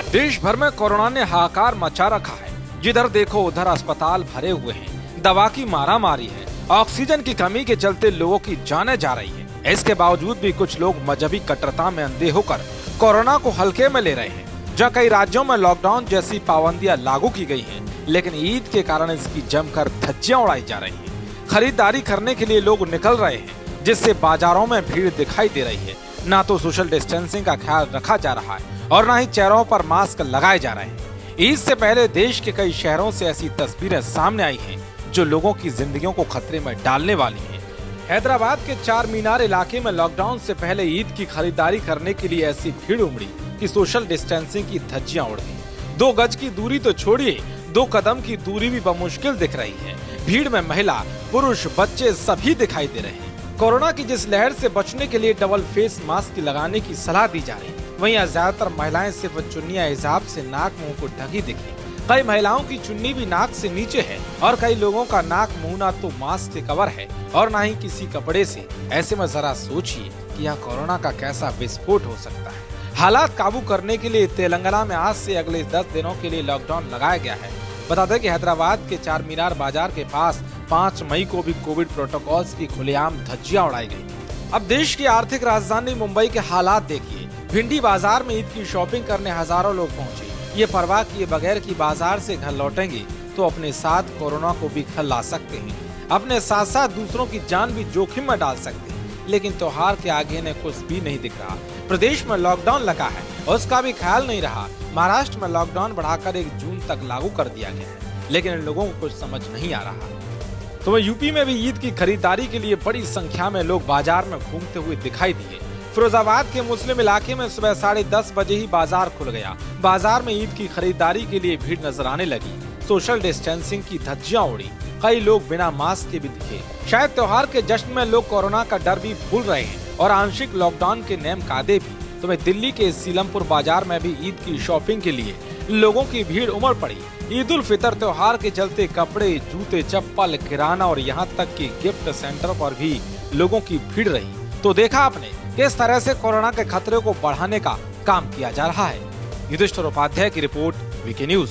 देश भर में कोरोना ने हाहाकार मचा रखा है। जिधर देखो उधर अस्पताल भरे हुए हैं, दवा की मारामारी है, ऑक्सीजन की कमी के चलते लोगों की जानें जा रही है। इसके बावजूद भी कुछ लोग मजहबी कट्टरता में अंधे होकर कोरोना को हल्के में ले रहे हैं। जहाँ कई राज्यों में लॉकडाउन जैसी पाबंदियां लागू की गई हैं, लेकिन ईद के कारण इसकी जमकर धज्जियां उड़ाई जा रही हैं। खरीदारी करने के लिए लोग निकल रहे हैं, जिससे बाजारों में भीड़ दिखाई दे रही है। ना तो सोशल डिस्टेंसिंग का ख्याल रखा जा रहा है और न ही चेहरों पर मास्क लगाए जा रहे हैं। ईद से पहले देश के कई शहरों से ऐसी तस्वीरें सामने आई हैं जो लोगों की जिंदगियों को खतरे में डालने वाली हैं। हैदराबाद के चार मीनार इलाके में लॉकडाउन से पहले ईद की खरीदारी करने के लिए ऐसी भीड़ उमड़ी कि सोशल डिस्टेंसिंग की धज्जियां उड़ गईं। 2 गज की दूरी तो छोड़िए, 2 कदम की दूरी भी बमुश्किल दिख रही है। भीड़ में महिला, पुरुष, बच्चे सभी दिखाई दे रहे हैं। कोरोना की जिस लहर से बचने के लिए डबल फेस मास्क लगाने की सलाह दी जा रही है, वहीं ज्यादातर महिलाएं सिर्फ चुन्नी या हिजाब से नाक मुंह को ढकी दिखी। कई महिलाओं की चुन्नी भी नाक से नीचे है और कई लोगों का नाक मुंह ना तो मास्क से कवर है और ना ही किसी कपड़े से। ऐसे में जरा सोचिए कि यह कोरोना का कैसा विस्फोट हो सकता है। हालात काबू करने के लिए तेलंगाना में आज से अगले 10 दिनों के लिए लॉकडाउन लगाया गया है। बता दें कि हैदराबाद के चार मीनार बाजार के पास 5 मई को भी कोविड प्रोटोकॉल्स की खुलेआम धज्जियां उड़ाई गई। अब देश की आर्थिक राजधानी मुंबई के हालात देखिए। भिंडी बाजार में ईद की शॉपिंग करने हजारों लोग पहुंचे। ये परवाह किए बगैर कि बाजार से घर लौटेंगे तो अपने साथ कोरोना को भी घर ला सकते हैं, अपने साथ साथ दूसरों की जान भी जोखिम में डाल सकते हैं। लेकिन त्योहार के आगे ने कुछ भी नहीं दिख रहा। प्रदेश में लॉकडाउन लगा है और उसका भी ख्याल नहीं रहा। महाराष्ट्र में लॉकडाउन बढ़ाकर 1 जून तक लागू कर दिया गया है, लेकिन इन लोगों को कुछ समझ नहीं आ रहा। तो यूपी में भी ईद की खरीदारी के लिए बड़ी संख्या में लोग बाजार में घूमते हुए दिखाई दिए। फिरोजाबाद के मुस्लिम इलाके में सुबह 10:30 बजे ही बाजार खुल गया। बाजार में ईद की खरीदारी के लिए भीड़ नजर आने लगी। सोशल डिस्टेंसिंग की धज्जियां उड़ी। कई लोग बिना मास्क के भी दिखे। शायद त्योहार के जश्न में लोग कोरोना का डर भी भूल रहे हैं और आंशिक लॉकडाउन के नेम कायदे भी। तो दिल्ली के सीलमपुर बाजार में भी ईद की शॉपिंग के लिए लोगों की भीड़ उमड़ पड़ी। ईद उल फितर त्योहार के चलते कपड़े, जूते, चप्पल, किराना और यहाँ तक कि गिफ्ट सेंटर पर भी लोगों की भीड़ रही। तो देखा आपने किस तरह से कोरोना के खतरे को बढ़ाने का काम किया जा रहा है। युधिष्ठिर उपाध्याय की रिपोर्ट, वीके न्यूज।